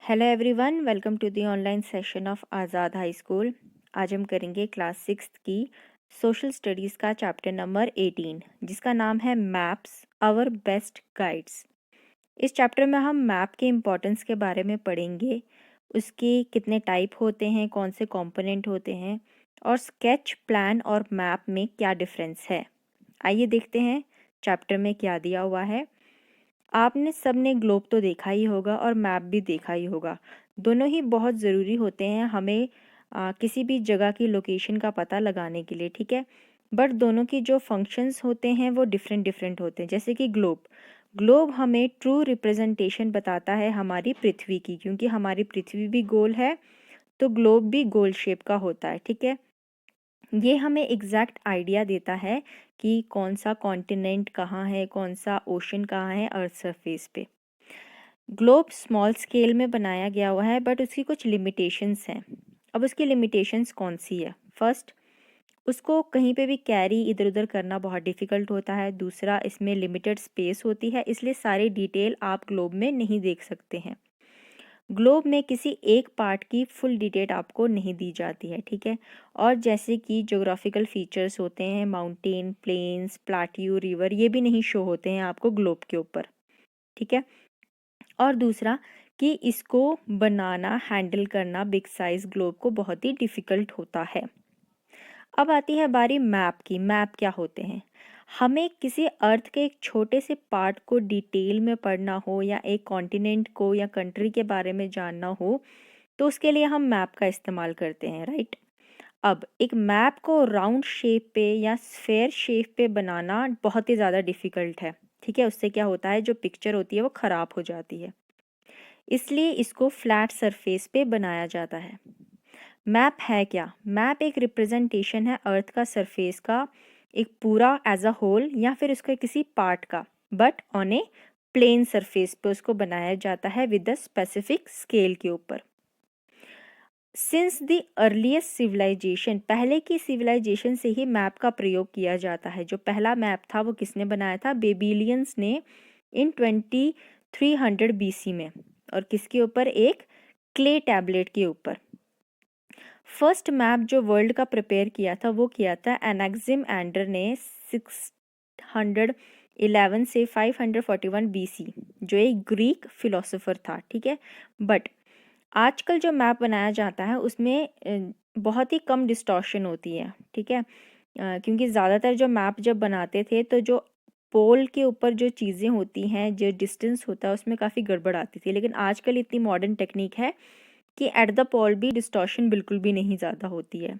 Hello everyone, welcome to the online session of Azad high school. आज हम करेंगे class 6 की सोशल स्टडीज़ का चैप्टर नंबर 18 जिसका नाम है मैप्स आवर बेस्ट गाइड्स। इस चैप्टर में हम मैप के इम्पोर्टेंस के बारे में पढ़ेंगे, उसके कितने टाइप होते हैं, कौन से कंपोनेंट होते हैं और स्केच, प्लान और मैप में क्या डिफरेंस है। आइए देखते हैं चैप्टर में क्या दिया हुआ है। आपने सब ने ग्लोब तो देखा ही होगा और मैप भी देखा ही होगा। दोनों ही बहुत ज़रूरी होते हैं हमें किसी भी जगह की लोकेशन का पता लगाने के लिए, ठीक है। बट दोनों की जो फंक्शंस होते हैं वो डिफरेंट डिफरेंट होते हैं। जैसे कि ग्लोब ग्लोब हमें ट्रू रिप्रेजेंटेशन बताता है हमारी पृथ्वी की, क्योंकि हमारी पृथ्वी भी गोल है तो ग्लोब भी गोल शेप का होता है, ठीक है। ये हमें एग्जैक्ट आइडिया देता है कि कौन सा कॉन्टिनेंट कहाँ है, कौन सा ओशन कहाँ है अर्थ सरफेस पे। ग्लोब स्मॉल स्केल में बनाया गया हुआ है बट उसकी कुछ लिमिटेशंस हैं। अब उसकी लिमिटेशंस कौन सी है? फर्स्ट, उसको कहीं पे भी कैरी इधर उधर करना बहुत डिफ़िकल्ट होता है। दूसरा, इसमें लिमिटेड स्पेस होती है, इसलिए सारी डिटेल आप ग्लोब में नहीं देख सकते हैं। ग्लोब में किसी एक पार्ट की फुल डिटेल आपको नहीं दी जाती है, ठीक है। और जैसे कि ज्योग्राफिकल फीचर्स होते हैं, माउंटेन, प्लेन्स, प्लाट्यू, रिवर, ये भी नहीं शो होते हैं आपको ग्लोब के ऊपर, ठीक है। और दूसरा कि इसको बनाना, हैंडल करना बिग साइज ग्लोब को बहुत ही डिफ़िकल्ट होता है। अब आती है बारी मैप की। मैप क्या होते हैं? हमें किसी अर्थ के एक छोटे से पार्ट को डिटेल में पढ़ना हो या एक कॉन्टिनेंट को या कंट्री के बारे में जानना हो तो उसके लिए हम मैप का इस्तेमाल करते हैं, राइट। अब एक मैप को राउंड शेप पे या स्फेयर शेप पे बनाना बहुत ही ज़्यादा डिफ़िकल्ट है, ठीक है। उससे क्या होता है, जो पिक्चर होती है वो ख़राब हो जाती है, इसलिए इसको फ्लैट सरफेस पे बनाया जाता है। मैप है क्या? मैप एक रिप्रेजेंटेशन है अर्थ का सरफेस का, एक पूरा एज अ होल या फिर उसके किसी पार्ट का, but on a plane surface पे उसको बनाया जाता है विद द स्पेसिफिक स्केल के ऊपर। सिंस द अर्लीस्ट सिविलाइजेशन, पहले की सिविलाइजेशन से ही मैप का प्रयोग किया जाता है। जो पहला मैप था वो किसने बनाया था? बेबीलियंस ने इन 2300 BC में। और किसके ऊपर? एक क्ले टैबलेट के ऊपर। फर्स्ट मैप जो वर्ल्ड का प्रिपेयर किया था वो किया था एनाक्सिमेंडर ने 611 से 541 BC, जो एक ग्रीक फिलोसोफर था, ठीक है। बट आजकल जो मैप बनाया जाता है उसमें बहुत ही कम डिस्टॉर्शन होती है, ठीक है। क्योंकि ज़्यादातर जो मैप जब बनाते थे तो जो पोल के ऊपर जो चीज़ें होती हैं, जो डिस्टेंस होता है उसमें काफ़ी गड़बड़ आती थी। लेकिन आजकल इतनी मॉडर्न टेक्निक है कि एट द पोल भी डिस्टॉर्शन बिल्कुल भी नहीं ज़्यादा होती है।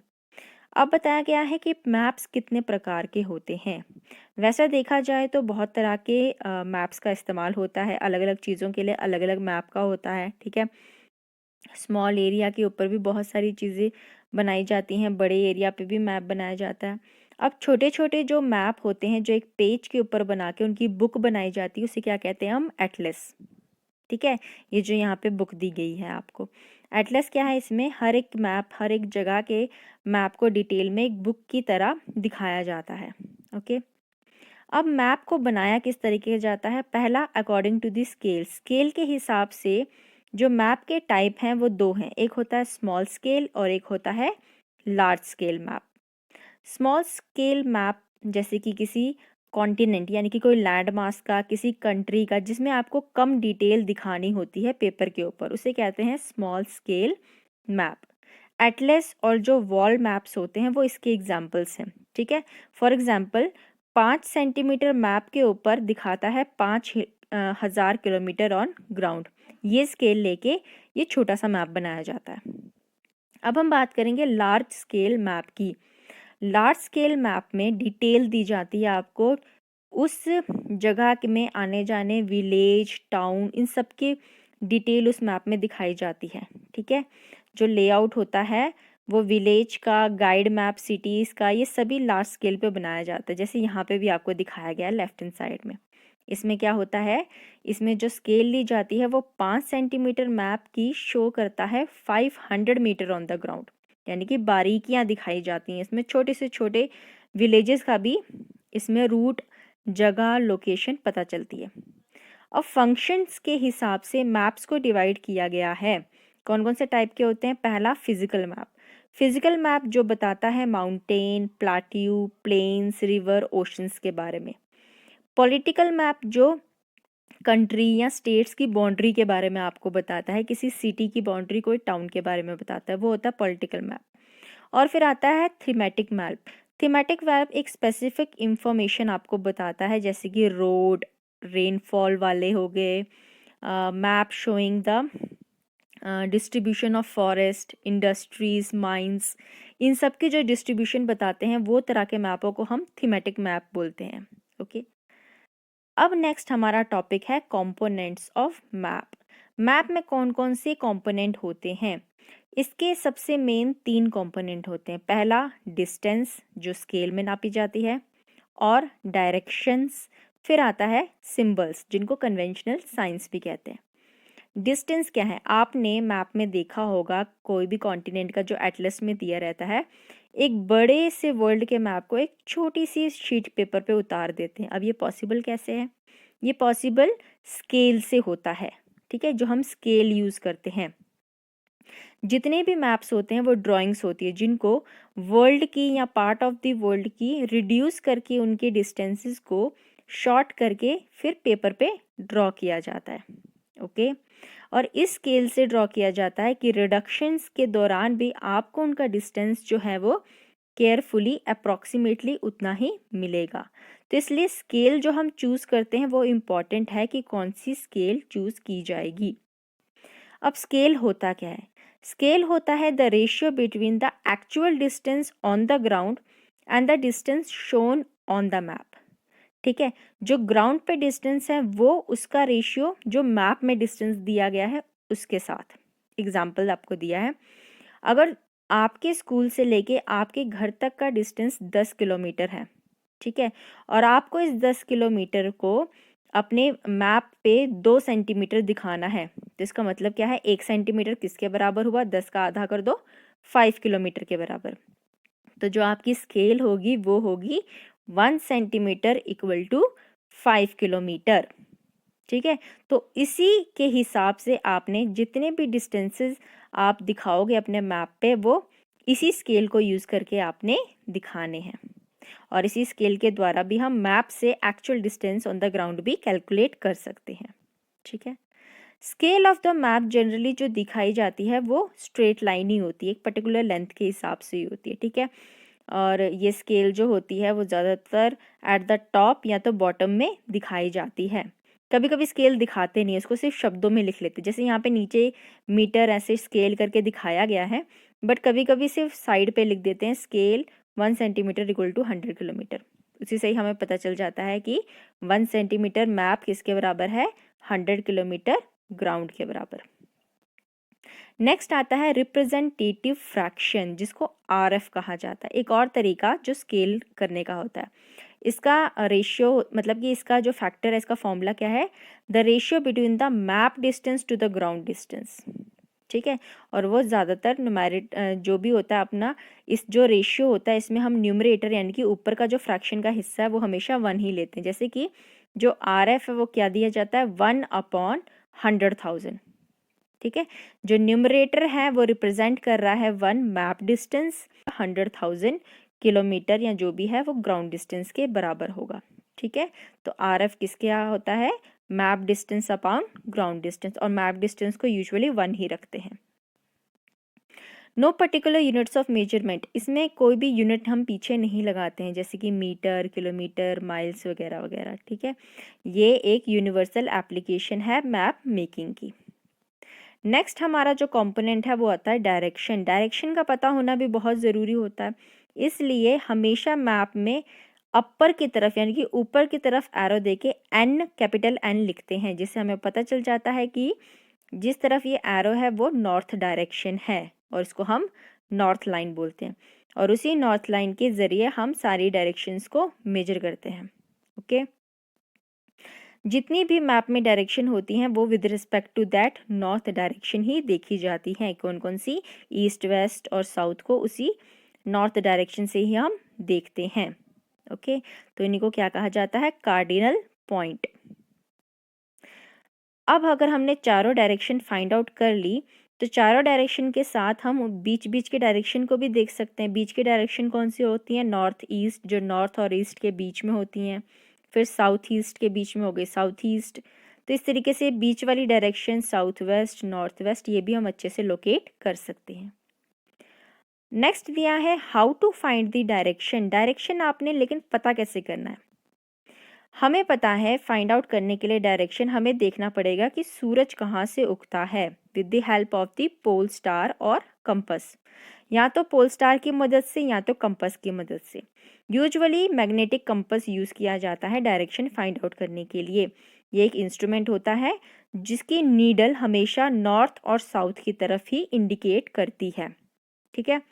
अब बताया गया है कि मैप्स कितने प्रकार के होते हैं। वैसे देखा जाए तो बहुत तरह के मैप्स का इस्तेमाल होता है, अलग अलग चीज़ों के लिए अलग अलग मैप का होता है, ठीक है। स्मॉल एरिया के ऊपर भी बहुत सारी चीज़ें बनाई जाती हैं, बड़े एरिया पे भी मैप बनाया जाता है। अब छोटे छोटे जो मैप होते हैं जो एक पेज के ऊपर बना के उनकी बुक बनाई जाती है उसे क्या कहते हैं हम? एटलस, ठीक है। ये जो यहाँ पे बुक दी गई है आपको, एटलस क्या है? इसमें हर एक मैप, हर एक जगह के मैप को डिटेल में एक बुक की तरह दिखाया जाता है, ओके। अब मैप को बनाया किस तरीके से जाता है? पहला, according to the scale. Scale के हिसाब से जो मैप के टाइप हैं वो दो हैं, एक होता है स्मॉल स्केल और एक होता है large scale map. Small scale map जैसे कि किसी कॉन्टिनेंट यानी कि कोई लैंड मास का, किसी कंट्री का, जिसमें आपको कम डिटेल दिखानी होती है पेपर के ऊपर, उसे कहते हैं स्मॉल स्केल मैप। एटलस और जो वॉल मैप्स होते हैं वो इसके एग्जाम्पल्स हैं, ठीक है। फॉर एग्जाम्पल 5 सेंटीमीटर मैप के ऊपर दिखाता है 5000 किलोमीटर ऑन ग्राउंड। ये स्केल लेके ये छोटा सा मैप बनाया जाता है। अब हम बात करेंगे लार्ज स्केल मैप की। लार्ज स्केल मैप में डिटेल दी जाती है आपको उस जगह में आने जाने, विलेज, टाउन, इन सब की डिटेल उस मैप में दिखाई जाती है, ठीक है। जो लेआउट होता है वो विलेज का, गाइड मैप सिटीज़ का, ये सभी लार्ज स्केल पे बनाया जाता है। जैसे यहाँ पे भी आपको दिखाया गया है लेफ्ट हैंड साइड में। इसमें क्या होता है, इसमें जो स्केल ली जाती है वो 5 सेंटीमीटर मैप की शो करता है 500 मीटर ऑन द ग्राउंड, यानी कि बारीकियां दिखाई जाती हैं। इसमें छोटे से छोटे विलेजेस का भी इसमें रूट, जगह, लोकेशन पता चलती है। अब फंक्शंस के हिसाब से मैप्स को डिवाइड किया गया है। कौन कौन से टाइप के होते हैं? पहला फिजिकल मैप। फिजिकल मैप जो बताता है mountain, plateau, plains, river, oceans के बारे में। पॉलिटिकल मैप जो कंट्री या स्टेट्स की बाउंड्री के बारे में आपको बताता है, किसी सिटी की बाउंड्री, कोई टाउन के बारे में बताता है, वो होता है पॉलिटिकल मैप। और फिर आता है थीमेटिक मैप। थीमेटिक मैप एक स्पेसिफिक इंफॉर्मेशन आपको बताता है, जैसे कि रोड, रेनफॉल वाले हो गए, map showing the distribution of forest, industries, mines, इन सब के जो डिस्ट्रीब्यूशन बताते हैं वो तरह के मैपों को हम थीमेटिक मैप बोलते हैं। ओके, अब नेक्स्ट हमारा टॉपिक है कंपोनेंट्स ऑफ मैप। मैप में कौन कौन से कंपोनेंट होते हैं? इसके सबसे मेन 3 कंपोनेंट होते हैं। पहला डिस्टेंस जो स्केल में नापी जाती है, और डायरेक्शंस, फिर आता है सिंबल्स जिनको कन्वेंशनल साइंस भी कहते हैं। डिस्टेंस क्या है? आपने मैप में देखा होगा, कोई भी कॉन्टिनेंट का जो एटलस में दिया रहता है, एक बड़े से वर्ल्ड के मैप को एक छोटी सी शीट पेपर पे उतार देते हैं। अब ये पॉसिबल कैसे है? ये पॉसिबल स्केल से होता है, ठीक है, जो हम स्केल यूज़ करते हैं। जितने भी मैप्स होते हैं वो ड्राइंग्स होती है, जिनको वर्ल्ड की या पार्ट ऑफ द वर्ल्ड की रिड्यूस करके उनके डिस्टेंसेस को शॉर्ट करके फिर पेपर पे ड्रॉ किया जाता है। ओके, और इस स्केल से ड्रॉ किया जाता है कि रिडक्शंस के दौरान भी आपको उनका डिस्टेंस जो है वो केयरफुली अप्रॉक्सीमेटली उतना ही मिलेगा। तो इसलिए स्केल जो हम चूज़ करते हैं वो इम्पॉर्टेंट है कि कौन सी स्केल चूज़ की जाएगी। अब स्केल होता क्या है? स्केल होता है the ratio between the actual distance on the ground and the distance shown on the map. ठीक है, जो ग्राउंड पे डिस्टेंस है वो उसका रेशियो जो मैप में डिस्टेंस दिया गया है उसके साथ। एग्जाम्पल आपको दिया है, अगर आपके स्कूल से लेके आपके घर तक का डिस्टेंस 10 किलोमीटर है, ठीक है, और आपको इस 10 किलोमीटर को अपने मैप पे 2 सेंटीमीटर दिखाना है, तो इसका मतलब क्या है? 1 सेंटीमीटर किसके बराबर हुआ? 10 का आधा कर दो, 5 किलोमीटर के बराबर। तो जो आपकी स्केल होगी वो होगी 1 सेंटीमीटर इक्वल टू 5 किलोमीटर। ठीक है, तो इसी के हिसाब से आपने जितने भी डिस्टेंसेस आप दिखाओगे अपने मैप पे वो इसी स्केल को यूज़ करके आपने दिखाने हैं, और इसी स्केल के द्वारा भी हम मैप से actual distance on the ground भी कैलकुलेट कर सकते हैं। ठीक है, scale of the map generally जो दिखाई जाती है वो स्ट्रेट लाइन ही होती है, एक पर्टिकुलर लेंथ के हिसाब से ही होती है। ठीक है, और ये स्केल जो होती है वो ज़्यादातर एट द टॉप या तो बॉटम में दिखाई जाती है। कभी कभी स्केल दिखाते नहीं है, उसको सिर्फ शब्दों में लिख लेते, जैसे यहाँ पे नीचे मीटर ऐसे स्केल करके दिखाया गया है, बट कभी कभी सिर्फ साइड पे लिख देते हैं scale 1 centimetre equal to 100 kilometre. उसी से ही हमें पता चल जाता है कि 1 सेंटीमीटर मैप किसके बराबर है? 100 किलोमीटर ग्राउंड के बराबर। नेक्स्ट आता है रिप्रेजेंटेटिव फ्रैक्शन, जिसको आरएफ कहा जाता है। एक और तरीका जो स्केल करने का होता है, इसका रेशियो मतलब कि इसका जो फैक्टर है, इसका फॉर्मूला क्या है? The ratio between the map distance to the ground distance. ठीक है, और वो ज़्यादातर न्यूमेरिट जो भी होता है अपना, इस जो रेशियो होता है इसमें हम न्यूमरेटर यानी कि ऊपर का जो फ्रैक्शन का हिस्सा है वो हमेशा 1 ही लेते हैं। जैसे कि जो आरएफ है वो क्या दिया जाता है? 1/100,000। ठीक है, जो न्यूमरेटर है वो रिप्रेजेंट कर रहा है 1 मैप डिस्टेंस, 100,000 किलोमीटर या जो भी है वो ग्राउंड डिस्टेंस के बराबर होगा। ठीक है, तो आरएफ किसके यहाँ होता है? Map distance upon ground distance, और मैप डिस्टेंस को यूजुअली 1 ही रखते हैं। No particular units of measurement, इसमें कोई भी यूनिट हम पीछे नहीं लगाते हैं, जैसे कि मीटर, किलोमीटर, माइल्स वगैरह वगैरह। ठीक है, ये एक यूनिवर्सल एप्लीकेशन है मैप मेकिंग की। नेक्स्ट हमारा जो कंपोनेंट है वो आता है डायरेक्शन। डायरेक्शन का पता होना भी बहुत ज़रूरी होता है, इसलिए हमेशा मैप में अपर की तरफ यानी कि ऊपर की तरफ एरो देके एन, कैपिटल एन लिखते हैं, जिससे हमें पता चल जाता है कि जिस तरफ ये एरो है वो नॉर्थ डायरेक्शन है, और इसको हम नॉर्थ लाइन बोलते हैं, और उसी नॉर्थ लाइन के ज़रिए हम सारी डायरेक्शंस को मेजर करते हैं। ओके, जितनी भी मैप में डायरेक्शन होती हैं वो with respect to that north direction ही देखी जाती हैं। कौन कौन सी? ईस्ट, वेस्ट और साउथ को उसी नॉर्थ डायरेक्शन से ही हम देखते हैं। ओके, तो इन्हीं को क्या कहा जाता है? Cardinal point. अब अगर हमने चारों डायरेक्शन फाइंड आउट कर ली तो चारों डायरेक्शन के साथ हम बीच बीच के डायरेक्शन को भी देख सकते हैं। बीच की डायरेक्शन कौन सी होती हैं? नॉर्थ ईस्ट, जो नॉर्थ और ईस्ट के बीच में होती हैं। फिर साउथ ईस्ट के बीच में हो गई साउथ ईस्ट। तो इस तरीके से बीच वाली direction south west, north west, ये भी हम अच्छे से लोकेट कर सकते हैं। नेक्स्ट दिया है how to find the direction. Direction आपने लेकिन पता कैसे करना है? हमें पता है फाइंड आउट करने के लिए डायरेक्शन हमें देखना पड़ेगा कि सूरज कहाँ से उगता है with the help of the pole star और कंपस। या तो पोल स्टार की मदद से या तो कंपस की मदद से। यूजुअली मैग्नेटिक कंपस यूज़ किया जाता है डायरेक्शन फाइंड आउट करने के लिए। ये एक इंस्ट्रूमेंट होता है जिसकी नीडल हमेशा नॉर्थ और साउथ की तरफ ही इंडिकेट करती है। ठीक है,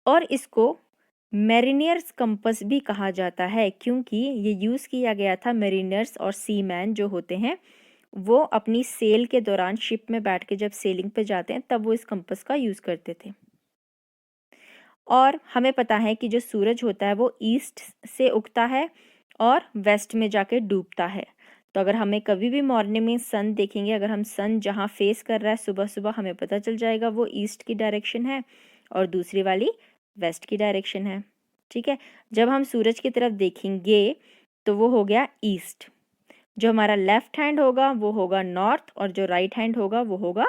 और इसको मेरिनियर्स कंपस भी कहा जाता है क्योंकि ये यूज़ किया गया था मेरिनियर्स और सीमैन जो होते हैं वो अपनी सेल के दौरान शिप में बैठ के जब सेलिंग पे जाते हैं तब वो इस कंपस का यूज़ करते थे। और हमें पता है कि जो सूरज होता है वो ईस्ट से उगता है और वेस्ट में जाके डूबता है। तो अगर हमें कभी भी मॉर्निंग में सन देखेंगे, अगर हम सन जहाँ फेस कर रहा है सुबह सुबह, हमें पता चल जाएगा वो ईस्ट की डायरेक्शन है और दूसरी वाली वेस्ट की डायरेक्शन है। ठीक है, जब हम सूरज की तरफ देखेंगे तो वो हो गया ईस्ट, जो हमारा लेफ्ट हैंड होगा वो होगा नॉर्थ और जो राइट हैंड होगा वो होगा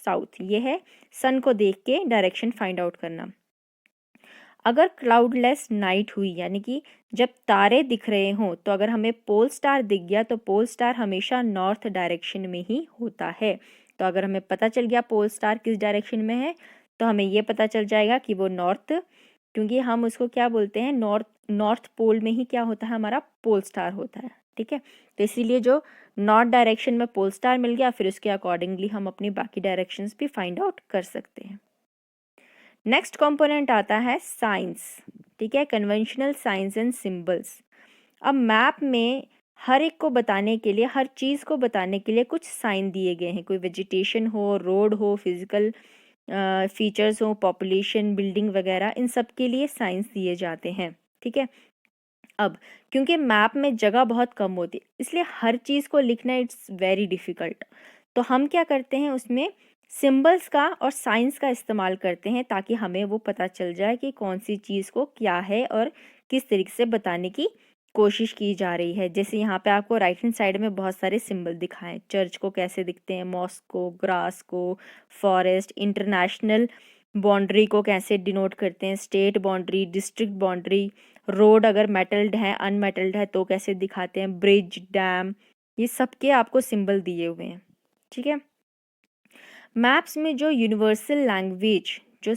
साउथ। ये है सन को देख के डायरेक्शन फाइंड आउट करना। अगर क्लाउडलेस नाइट हुई यानी कि जब तारे दिख रहे हों तो अगर हमें पोल स्टार दिख गया तो पोल स्टार हमेशा नॉर्थ डायरेक्शन में ही होता है। तो अगर हमें पता चल गया पोल स्टार किस डायरेक्शन में है तो हमें ये पता चल जाएगा कि वो नॉर्थ, क्योंकि हम उसको क्या बोलते हैं, नॉर्थ पोल में ही क्या होता है, हमारा पोल स्टार होता है। ठीक है, तो इसीलिए जो नॉर्थ डायरेक्शन में पोल स्टार मिल गया फिर उसके अकॉर्डिंगली हम अपनी बाकी डायरेक्शंस भी फाइंड आउट कर सकते हैं। नेक्स्ट कंपोनेंट आता है साइंस। ठीक है, कन्वेंशनल साइंस एंड सिंबल्स। अब मैप में हर एक को बताने के लिए, हर चीज़ को बताने के लिए कुछ साइन दिए गए हैं। कोई वेजिटेशन हो, रोड हो, फिजिकल फीचर्स हो, पॉपुलेशन, बिल्डिंग वगैरह, इन सब के लिए साइंस दिए जाते हैं। ठीक है, अब क्योंकि मैप में जगह बहुत कम होती है इसलिए हर चीज़ को लिखना इट्स वेरी डिफ़िकल्ट। तो हम क्या करते हैं उसमें सिंबल्स का और साइंस का इस्तेमाल करते हैं ताकि हमें वो पता चल जाए कि कौन सी चीज़ को क्या है और किस तरीके से बताने की कोशिश की जा रही है। जैसे यहाँ पे आपको राइट हैंड साइड में बहुत सारे सिंबल दिखाएं, चर्च को कैसे दिखते हैं, मॉस्क को, ग्रास को, फॉरेस्ट, इंटरनेशनल बाउंड्री को कैसे डिनोट करते हैं, state boundary, district boundary, road अगर मेटल्ड है अनमेटल्ड है तो कैसे दिखाते हैं, ब्रिज, डैम, ये सब के आपको सिंबल दिए हुए हैं। ठीक है, मैप्स में जो यूनिवर्सल लैंग्वेज जो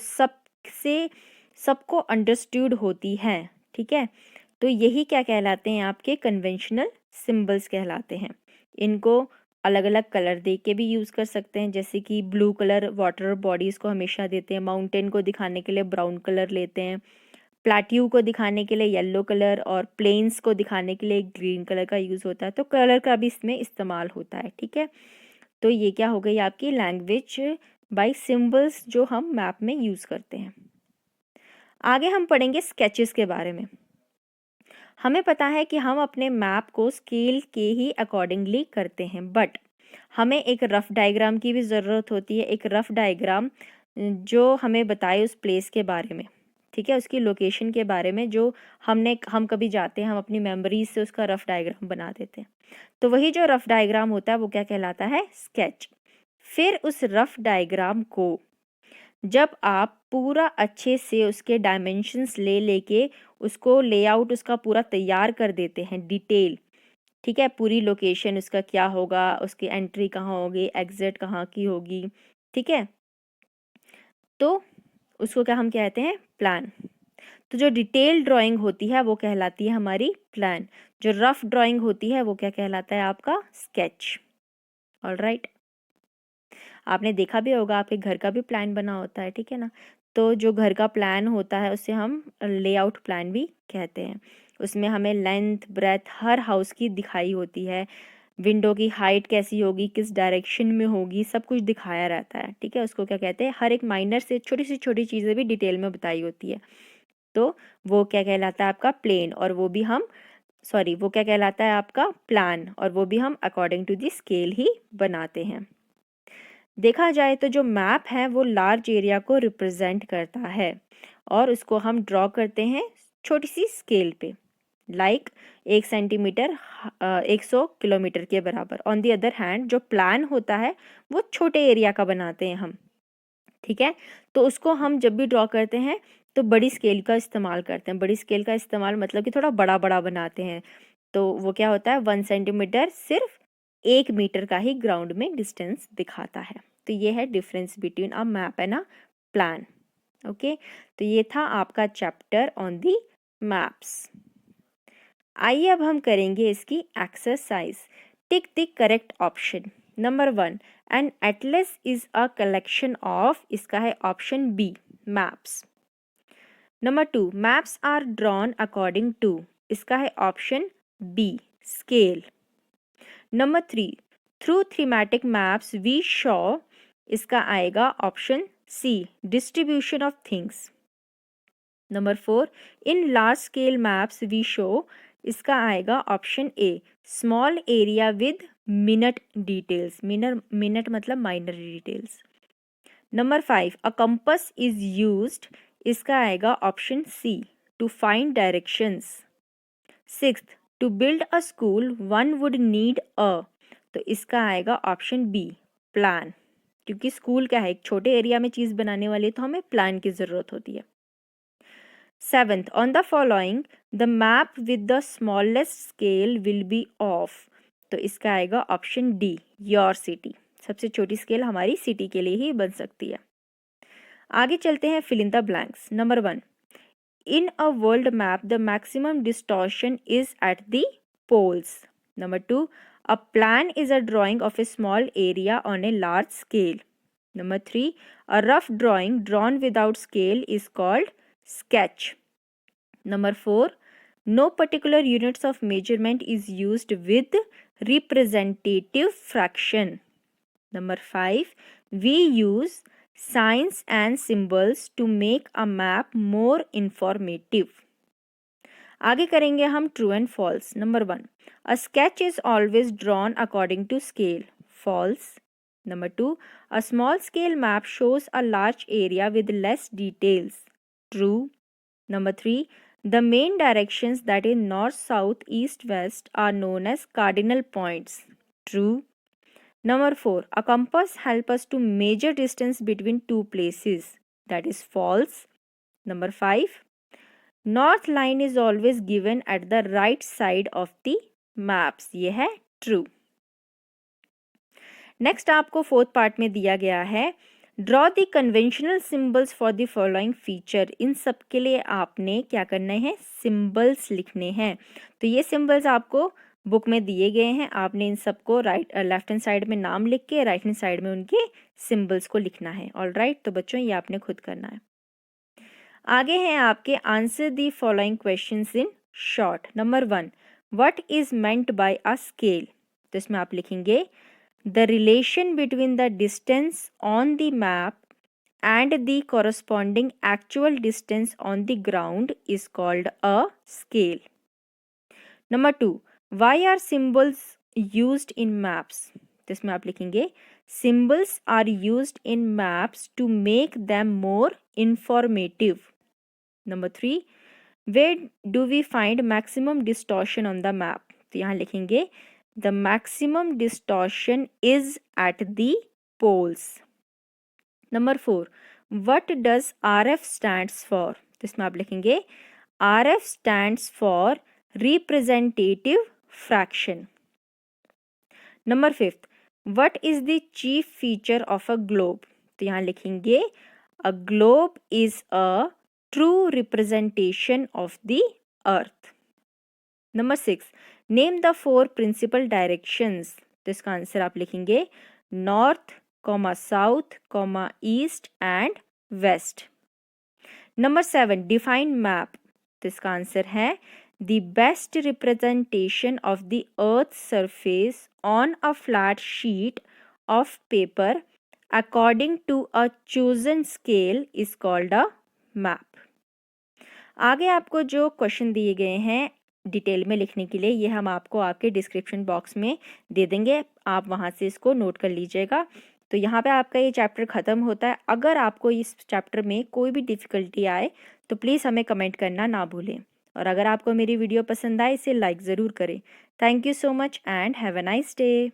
सबको अंडरस्टूड होती है, ठीक है, तो यही क्या कहलाते हैं, आपके कन्वेंशनल सिंबल्स कहलाते हैं। इनको अलग अलग कलर दे के भी यूज़ कर सकते हैं, जैसे कि ब्लू कलर वाटर बॉडीज़ को हमेशा देते हैं, माउंटेन को दिखाने के लिए ब्राउन कलर लेते हैं, प्लाट्यू को दिखाने के लिए येलो कलर और प्लेन्स को दिखाने के लिए ग्रीन कलर का यूज़ होता है। तो कलर का भी इसमें इस्तेमाल होता है। ठीक है, तो ये क्या हो गई आपकी लैंग्वेज बाय सिंबल्स जो हम मैप में यूज़ करते हैं। आगे हम पढ़ेंगे स्केचेस के बारे में। हमें पता है कि हम अपने मैप को स्केल के ही अकॉर्डिंगली करते हैं, बट हमें एक रफ डायग्राम की भी ज़रूरत होती है। एक रफ डायग्राम जो हमें बताए उस प्लेस के बारे में, ठीक है, उसकी लोकेशन के बारे में, जो हम कभी जाते हैं हम अपनी मेमोरीज से उसका रफ डायग्राम बना देते हैं। तो वही जो रफ डायग्राम होता है वो क्या कहलाता है, स्केच। फिर उस रफ डायग्राम को जब आप पूरा अच्छे से उसके डायमेंशंस लेके उसको लेआउट उसका पूरा तैयार कर देते हैं डिटेल, ठीक है, पूरी लोकेशन उसका क्या होगा, उसकी एंट्री कहाँ होगी, एग्जिट कहाँ की होगी, ठीक है, तो उसको क्या हम कहते हैं, प्लान। तो जो डिटेल ड्राइंग होती है वो कहलाती है हमारी प्लान, जो रफ ड्राइंग होती है वो क्या कहलाता है, आपका स्केच। ऑलराइट, आपने देखा भी होगा आपके घर का भी प्लान बना होता है, ठीक है ना, तो जो घर का प्लान होता है उसे हम लेआउट प्लान भी कहते हैं। उसमें हमें लेंथ ब्रेथ हर हाउस की दिखाई होती है, विंडो की हाइट कैसी होगी, किस डायरेक्शन में होगी, सब कुछ दिखाया रहता है। ठीक है, उसको क्या कहते हैं, हर एक माइनर से छोटी सी छोटी चीज़ें भी डिटेल में बताई होती है। तो वो क्या कहलाता है, आपका प्लेन, और वो भी हम सॉरी वो क्या कहलाता है आपका प्लान, और वो भी हम अकॉर्डिंग टू द स्केल ही बनाते हैं। देखा जाए तो जो मैप है वो लार्ज एरिया को रिप्रेजेंट करता है और उसको हम ड्रॉ करते हैं छोटी सी स्केल पे, लाइक 1 सेंटीमीटर 100 किलोमीटर के बराबर। ऑन दी अदर हैंड जो प्लान होता है वो छोटे एरिया का बनाते हैं हम, ठीक है। तो उसको हम जब भी ड्रॉ करते हैं तो बड़ी स्केल का इस्तेमाल करते हैं। बड़ी स्केल का इस्तेमाल मतलब कि थोड़ा बड़ा बड़ा बनाते हैं। तो वो क्या होता है 1 सेंटीमीटर सिर्फ 1 मीटर का ही ग्राउंड में डिस्टेंस दिखाता है। तो ये है difference between a map and a plan. Okay, तो ये था आपका चैप्टर ऑन दी मैप्स। आइए अब हम करेंगे इसकी exercise. Tick the correct option. Number 1, an atlas is a collection of, इसका है option B maps. Number 2, maps are drawn according to, इसका है option B scale. Number 3, through thematic maps we show, इसका आएगा option C distribution of things. Number 4, in large scale maps we show, इसका आएगा option A small area with minute details. Minute मतलब minor details. Number 5, a compass is used, इसका आएगा option C to find directions. 6th, to build a school one would need a, तो इसका आएगा option B plan, क्योंकि school क्या है एक छोटे एरिया में चीज़ बनाने वाली है तो हमें प्लान की ज़रूरत होती है। 7th, on the following the map with the smallest scale will be of, तो इसका आएगा ऑप्शन डी योर सिटी। सबसे छोटी स्केल हमारी सिटी के लिए ही बन सकती है। आगे चलते हैं fill in the blanks. Number 1, in a world map the maximum distortion is at the poles. Number 2, a plan is a drawing of a small area on a large scale. Number 3, a rough drawing drawn without scale is called sketch. Number 4, no particular units of measurement is used with representative fraction. Number 5, we use signs and symbols to make a map more informative. आगे करेंगे हम true and false. Number 1, a sketch is always drawn according to scale. False. Number 2, a small scale map shows a large area with less details. True. Number 3, the main directions, that is north, south, east, west, are known as cardinal points. True. Number 4, a compass helps us to measure distance between two places. That is false. Number 5, north line is always given at the right side of the maps. ये है true. Next आपको fourth part में दिया गया है draw the conventional symbols for the following feature. इन सब के लिए आपने क्या करना है सिंबल्स लिखने हैं। तो ये सिंबल्स आपको बुक में दिए गए हैं, आपने इन सबको लेफ्ट हैंड साइड में नाम लिख के राइट हैंड साइड में उनके सिंबल्स को लिखना है। ऑलराइट, तो बच्चों ये आपने खुद करना है। आगे हैं आपके answer the following questions in short. Number 1, what is meant by a scale, तो इसमें आप लिखेंगे the relation between the distance on the map and the corresponding actual distance on the ground is called a scale. Number 2, why are symbols used in maps? तो इसमें आप लिखेंगे symbols are used in maps to make them more informative. Number 3, where do we find maximum distortion on the map? तो यहाँ लिखेंगे the maximum distortion is at the poles. Number 4, what does RF stands for? तो इसमें आप लिखेंगे RF stands for representative fraction. Number 5, what is the chief feature of a globe? तो यहाँ लिखेंगे a globe is a true representation of the earth. Number 6, name the 4 principal directions. तो इसका answer आप लिखेंगे north, south, east and west. Number 7, define map. तो इसका answer है the best representation of the earth surface on a flat sheet of paper according to a chosen scale is called a map. आगे आपको जो question दिए गए हैं detail में लिखने के लिए, ये हम आपको आपके डिस्क्रिप्शन बॉक्स में दे देंगे, आप वहाँ से इसको नोट कर लीजिएगा। तो यहाँ पे आपका ये चैप्टर ख़त्म होता है। अगर आपको इस चैप्टर में कोई भी डिफ़िकल्टी आए तो प्लीज़ हमें कमेंट करना ना भूलें, और अगर आपको मेरी वीडियो पसंद आए इसे लाइक ज़रूर करें। Thank you so much and have a nice day.